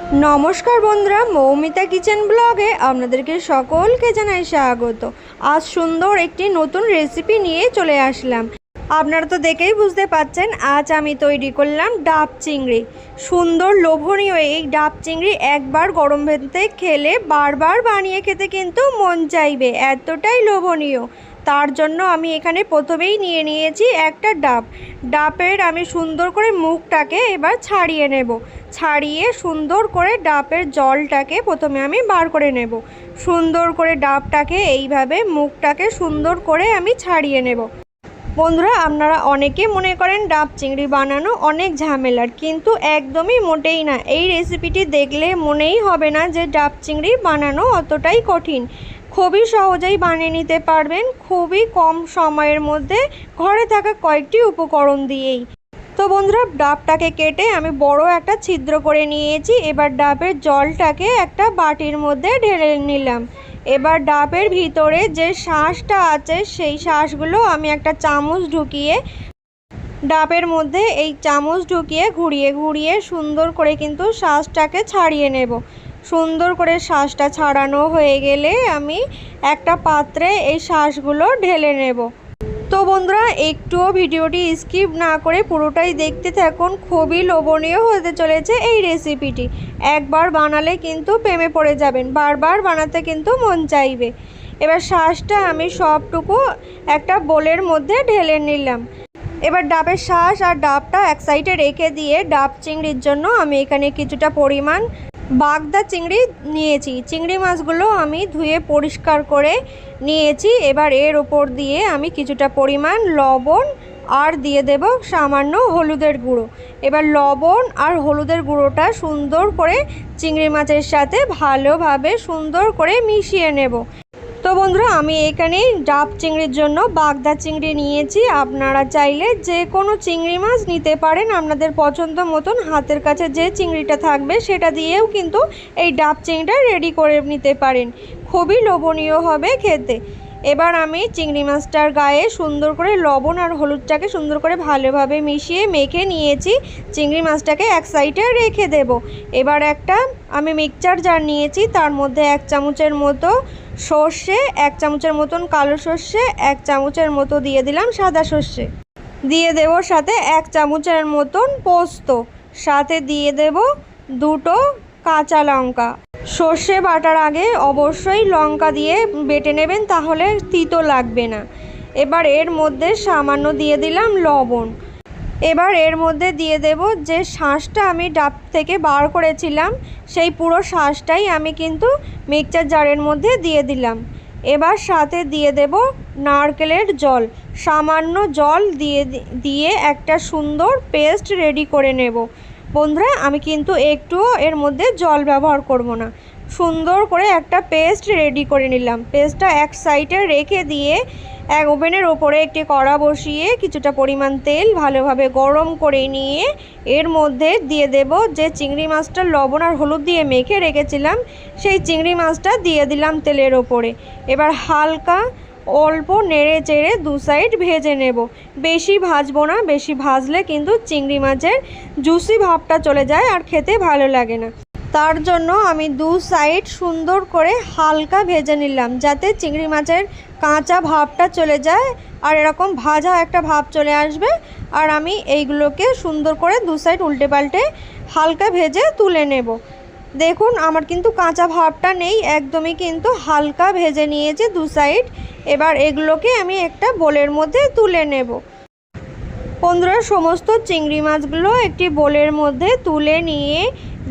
নমস্কার বন্ধুরা, মৌমিতা কিচেন ব্লগে আপনাদেরকে সকলকে জানাই স্বাগত। আজ সুন্দর একটি নতুন রেসিপি নিয়ে চলে আসলাম। আপনারা তো দেখেই বুঝতে পাচ্ছেন, আজ আমি তৈরি করলাম ডাব চিংড়ি। সুন্দর লোভনীয় এই ডাব চিংড়ি একবার গরম ভাতে খেলে বারবার বানিয়ে খেতে কিন্তু মন চাইবে, এতটাই লোভনীয়। তার জন্য আমি এখানে প্রথমেই নিয়ে নিয়েছি একটা ডাবের আমি সুন্দর করে মুখটাকে এবার ছাড়িয়ে নেব। ছাড়িয়ে সুন্দর করে ডাবের জলটাকে প্রথমে আমি বার করে নেব। সুন্দর করে ডাবটাকে এইভাবে মুখটাকে সুন্দর করে আমি ছাড়িয়ে নেব। বন্ধুরা, আপনারা অনেকে মনে করেন ডাব চিংড়ি বানানো অনেক ঝামেলার, কিন্তু একদমই মোটেই না। এই রেসিপিটি দেখলে মনেই হবে না যে ডাব চিংড়ি বানানো অতটাই কঠিন। খুবই সহজেই বানিয়ে নিতে পারবেন, খুবই কম সময়ের মধ্যে ঘরে থাকা কয়েকটি উপকরণ দিয়েই। তো বন্ধুরা, ডাবটাকে কেটে আমি বড় একটা ছিদ্র করে নিয়েছি। এবার ডাবের জলটাকে একটা বাটির মধ্যে ঢেলে নিলাম। এবার ডাবের ভিতরে যে শাঁসটা আছে সেই শাঁসগুলো আমি একটা চামচ ঢুকিয়ে ডাবের মধ্যে এই চামচ ঢুকিয়ে ঘুরিয়ে ঘুরিয়ে সুন্দর করে কিন্তু শাঁসটাকে ছাড়িয়ে নেব। সুন্দর করে শাঁসটা ছাড়ানো হয়ে গেলে আমি একটা পাত্রে এই শাঁসগুলো ঢেলে নেব। তো বন্ধুরা, একটুও ভিডিওটি স্কিপ না করে পুরোটাই দেখতে থাকুন। খুবই লোভনীয় হতে চলেছে এই রেসিপিটি। একবার বানালে কিন্তু প্রেমে পড়ে যাবেন, বারবার বানাতে কিন্তু মন চাইবে। এবার শাঁসটা আমি সবটুকু একটা বোলের মধ্যে ঢেলে নিলাম। এবার ডাবের শাঁস আর ডাবটা এক সাইডে রেখে দিয়ে ডাব চিংড়ির জন্য আমি এখানে কিছুটা পরিমাণ বাগদা চিংড়ি নিয়েছি। চিংড়ি মাছগুলো আমি ধুয়ে পরিষ্কার করে নিয়েছি। এবার এর ওপর দিয়ে আমি কিছুটা পরিমাণ লবণ আর দিয়ে দেব সামান্য হলুদের গুঁড়ো। এবার লবণ আর হলুদের গুঁড়োটা সুন্দর করে চিংড়ি মাছের সাথে ভালোভাবে সুন্দর করে মিশিয়ে নেব। তো বন্ধুরা, আমি এখানে ডাব চিংড়ির জন্য বাগদা চিংড়ি নিয়েছি। আপনারা চাইলে যে কোনো চিংড়ি মাছ নিতে পারেন, আপনাদের পছন্দ মতন হাতের কাছে যে চিংড়িটা থাকবে সেটা দিয়েও কিন্তু এই ডাব চিংড়িটা রেডি করে নিতে পারেন। খুবই লোভনীয় হবে খেতে। এবার আমি চিংড়ি মাছটার গায়ে সুন্দর করে লবণ আর হলুদটাকে সুন্দর করে ভালোভাবে মিশিয়ে মেখে নিয়েছি। চিংড়ি মাছটাকে এক সাইডে রেখে দেব। এবার একটা আমি মিক্সচার জার নিয়েছি, তার মধ্যে 1 চামচের মতো সর্ষে, 1 চামচের মতন কালো সর্ষে, 1 চামচের মতো দিয়ে দিলাম সাদা সর্ষে, দিয়ে দেব সাথে 1 চামচের মতন পোস্ত, সাথে দিয়ে দেব 2টো কাঁচা লঙ্কা। সর্ষে বাটার আগে অবশ্যই লঙ্কা দিয়ে বেটে নেবেন, তাহলে তিতো লাগবে না। এবার এর মধ্যে সামান্য দিয়ে দিলাম লবণ। এবার এর মধ্যে দিয়ে দেব যে শাঁসটা আমি ডাব থেকে বার করেছিলাম, সেই পুরো শাঁসটাই আমি কিন্তু মিক্সচার জারের মধ্যে দিয়ে দিলাম। এবার সাথে দিয়ে দেব নারকেলের জল, সামান্য জল দিয়ে একটা সুন্দর পেস্ট রেডি করে নেব। বন্ধুরা, আমি কিন্তু একটুও এর মধ্যে জল ব্যবহার করব না। সুন্দর করে একটা পেস্ট রেডি করে নিলাম। পেস্টটা এক সাইডে রেখে দিয়ে ওভেনের ওপরে একটি কড়া বসিয়ে কিছুটা পরিমাণ তেল ভালোভাবে গরম করে নিয়ে এর মধ্যে দিয়ে দেব যে চিংড়ি মাছটা লবণ আর হলুদ দিয়ে মেখে রেখেছিলাম, সেই চিংড়ি মাছটা দিয়ে দিলাম তেলের ওপরে। এবার হালকা অল্প নেড়ে চেড়ে 2 সাইড ভেজে নেব। বেশি ভাজবো না, বেশি ভাজলে কিন্তু চিংড়ি মাছের জুসি ভাবটা চলে যায় আর খেতে ভালো লাগে না। তার জন্য আমি 2 সাইড সুন্দর করে হালকা ভেজে নিলাম, যাতে চিংড়ি মাছের কাঁচা ভাবটা চলে যায় আর এরকম ভাজা একটা ভাব চলে আসবে। আর আমি এইগুলোকে সুন্দর করে 2 সাইড উল্টে পাল্টে হালকা ভেজে তুলে নেব। দেখুন, আমার কিন্তু কাঁচা ভাবটা নেই, একদমই কিন্তু হালকা ভেজে নিয়েছি 2 সাইড। এবার এগুলোকে আমি একটা বোলের মধ্যে তুলে নেব। বন্ধুরা, সমস্ত চিংড়ি মাছগুলো একটি বোলের মধ্যে তুলে নিয়ে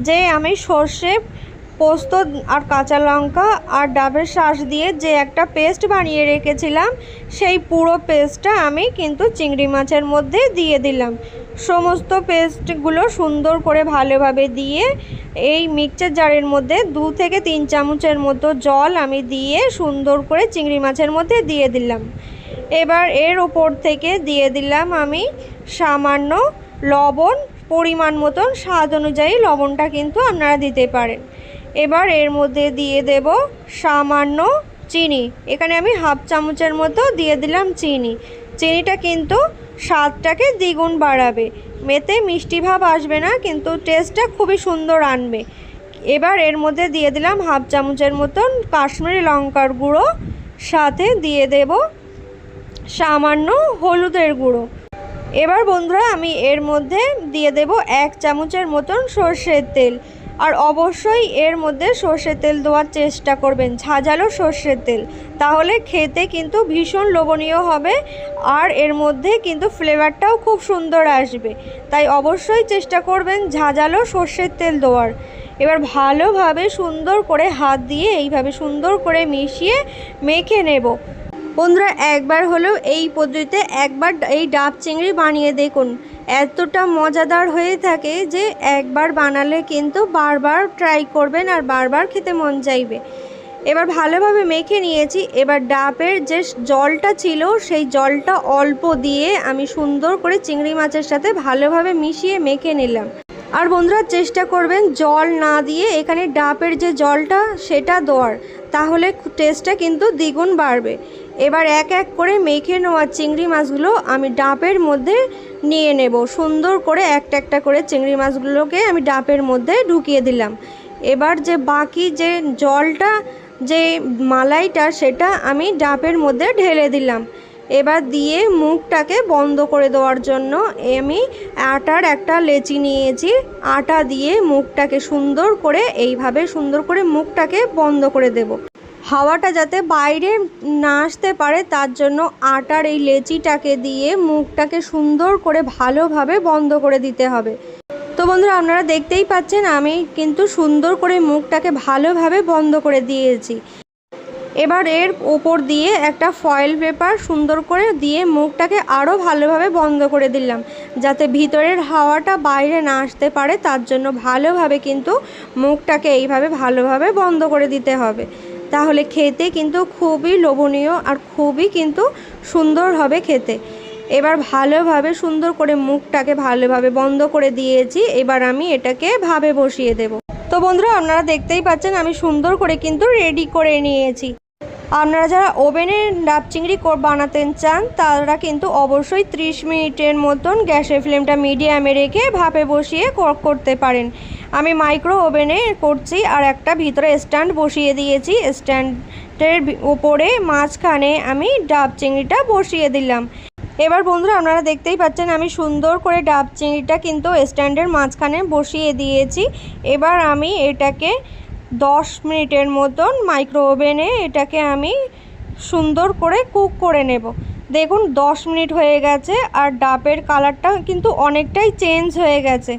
যে আমি সর্ষে, পোস্ত আর কাঁচা লঙ্কা আর ডাবের শাঁস দিয়ে যে একটা পেস্ট বানিয়ে রেখেছিলাম, সেই পুরো পেস্টটা আমি কিন্তু চিংড়ি মাছের মধ্যে দিয়ে দিলাম। সমস্ত পেস্টগুলো সুন্দর করে ভালোভাবে দিয়ে এই মিক্সচার জারের মধ্যে 2 থেকে 3 চামচের মতো জল আমি দিয়ে সুন্দর করে চিংড়ি মাছের মধ্যে দিয়ে দিলাম। এবার এর ওপর থেকে দিয়ে দিলাম আমি সামান্য লবণ, পরিমাণ মতন স্বাদ অনুযায়ী লবণটা কিন্তু আপনারা দিতে পারেন। এবার এর মধ্যে দিয়ে দেব সামান্য চিনি। এখানে আমি 1/2 চামচের মতো দিয়ে দিলাম চিনি। চিনিটা কিন্তু স্বাদটাকে দ্বিগুণ বাড়াবে, মেতে মিষ্টি ভাব আসবে না, কিন্তু টেস্টটা খুবই সুন্দর আনবে। এবার এর মধ্যে দিয়ে দিলাম হাফ চামচের মতন কাশ্মীরি লঙ্কার গুঁড়ো, সাথে দিয়ে দেব সামান্য হলুদের গুঁড়ো। এবার বন্ধুরা আমি এর মধ্যে দিয়ে দেব 1 চামচের মতন সর্ষের তেল। আর অবশ্যই এর মধ্যে সর্ষের তেল দেওয়ার চেষ্টা করবেন, ঝাঁঝালো সর্ষের তেল, তাহলে খেতে কিন্তু ভীষণ লোভনীয় হবে আর এর মধ্যে কিন্তু ফ্লেভারটাও খুব সুন্দর আসবে। তাই অবশ্যই চেষ্টা করবেন ঝাঁঝালো সর্ষের তেল দেওয়ার। এবার ভালোভাবে সুন্দর করে হাত দিয়ে এইভাবে সুন্দর করে মিশিয়ে মেখে নেব। বন্ধুরা একবার হলেও এই পদ্ধতিতে একবার এই ডাব চিংড়ি বানিয়ে দেখুন, এতটা মজাদার হয়ে থাকে যে একবার বানালে কিন্তু বারবার ট্রাই করবেন আর বারবার খেতে মন চাইবে। এবার ভালোভাবে মেখে নিয়েছি। এবার ডাবের যে জলটা ছিল সেই জলটা অল্প দিয়ে আমি সুন্দর করে চিংড়ি মাছের সাথে ভালোভাবে মিশিয়ে মেখে নিলাম। আর বন্ধুরা চেষ্টা করবেন জল না দিয়ে এখানে ডাবের যে জলটা সেটা দেওয়ার, তাহলে টেস্টটা কিন্তু দ্বিগুণ বাড়বে। এবার এক এক করে মেখে নেওয়া চিংড়ি মাছগুলো আমি ডাবের মধ্যে নিয়ে নেব। সুন্দর করে একটা একটা করে চিংড়ি মাছগুলোকে আমি ডাবের মধ্যে ঢুকিয়ে দিলাম। এবার যে বাকি যে জলটা, যে মালাইটা, সেটা আমি ডাবের মধ্যে ঢেলে দিলাম। এবার দিয়ে মুখটাকে বন্ধ করে দেওয়ার জন্য আমি আটার একটা লেচি নিয়েছি। আটা দিয়ে মুখটাকে সুন্দর করে এইভাবে সুন্দর করে মুখটাকে বন্ধ করে দেব। হাওয়াটা যাতে বাইরে না আসতে পারে তার জন্য আটার এই লেচিটাকে দিয়ে মুখটাকে সুন্দর করে ভালোভাবে বন্ধ করে দিতে হবে। তো বন্ধুরা আপনারা দেখতেই পাচ্ছেন আমি কিন্তু সুন্দর করে মুখটাকে ভালোভাবে বন্ধ করে দিয়েছি। এবার এর উপর দিয়ে একটা ফয়েল পেপার সুন্দর করে দিয়ে মুখটাকে আরও ভালোভাবে বন্ধ করে দিলাম, যাতে ভিতরের হাওয়াটা বাইরে না আসতে পারে। তার জন্য ভালোভাবে কিন্তু মুখটাকে এইভাবে ভালোভাবে বন্ধ করে দিতে হবে, তাহলে খেতে কিন্তু খুবই লোভনীয় আর খুবই কিন্তু সুন্দর হবে খেতে। এবার ভালোভাবে সুন্দর করে মুখটাকে ভালোভাবে বন্ধ করে দিয়েছি। এবার আমি এটাকে ভাপে বসিয়ে দেব। তো বন্ধুরা আপনারা দেখতেই পাচ্ছেন আমি সুন্দর করে কিন্তু রেডি করে নিয়েছি। আপনারা যারা ওভেনে ডাব চিংড়ি বানাতে চান তারা কিন্তু অবশ্যই 30 মিনিটের মতন গ্যাসের ফ্লেমটা মিডিয়ামে রেখে ভাপে বসিয়ে করতে পারেন। আমি মাইক্রো ওভেনে করছি আর একটা ভিতরে স্ট্যান্ড বসিয়ে দিয়েছি। স্ট্যান্ডের উপরে মাঝখানে আমি ডাব চিংড়িটা বসিয়ে দিলাম। এবার বন্ধুরা আপনারা দেখতেই পাচ্ছেন আমি সুন্দর করে ডাব চিংড়িটা কিন্তু স্ট্যান্ডের মাঝখানে বসিয়ে দিয়েছি। এবার আমি এটাকে 10 মিনিটের মতন মাইক্রো ওভেনে এটাকে আমি সুন্দর করে কুক করে নেব। দেখুন 10 মিনিট হয়ে গেছে আর ডাবের কালারটা কিন্তু অনেকটাই চেঞ্জ হয়ে গেছে।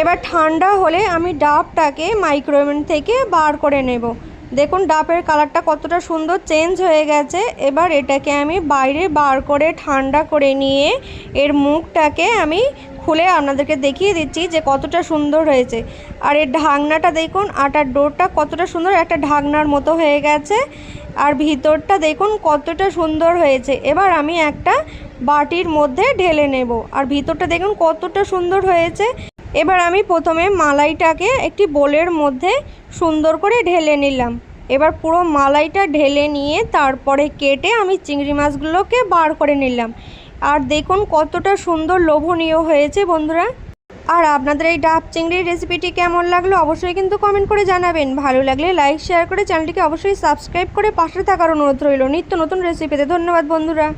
এবার ঠান্ডা হলে আমি ডাবটাকে মাইক্রো ওভেন থেকে বার করে নেব। দেখুন ডাবের কালারটা কতটা সুন্দর চেঞ্জ হয়ে গেছে। এবার এটাকে আমি বাইরে বার করে ঠান্ডা করে নিয়ে এর মুখটাকে আমি খুলে আপনাদেরকে দেখিয়ে দিচ্ছি যে কতটা সুন্দর হয়েছে। আর এর ঢাকনাটা দেখুন, আটার ডোরটা কতটা সুন্দর একটা ঢাকনার মতো হয়ে গেছে আর ভিতরটা দেখুন কতটা সুন্দর হয়েছে। এবার আমি একটা বাটির মধ্যে ঢেলে নেব আর ভিতরটা দেখুন কতটা সুন্দর হয়েছে। এবার আমি প্রথমে মালাইটাকে একটি বোলের মধ্যে সুন্দর করে ঢেলে নিলাম। এবার পুরো মালাইটা ঢেলে নিয়ে তারপরে কেটে আমি চিংড়ি মাছগুলোকে বার করে নিলাম। আর দেখুন কতটা সুন্দর লোভনীয় হয়েছে বন্ধুরা। আর আপনাদের এই ডাব চিংড়ির রেসিপিটি কেমন লাগলো অবশ্যই কিন্তু কমেন্ট করে জানাবেন। ভালো লাগলে লাইক শেয়ার করে চ্যানেলটিকে অবশ্যই সাবস্ক্রাইব করে পাশে থাকার অনুরোধ রইল নিত্য নতুন রেসিপিতে। ধন্যবাদ বন্ধুরা।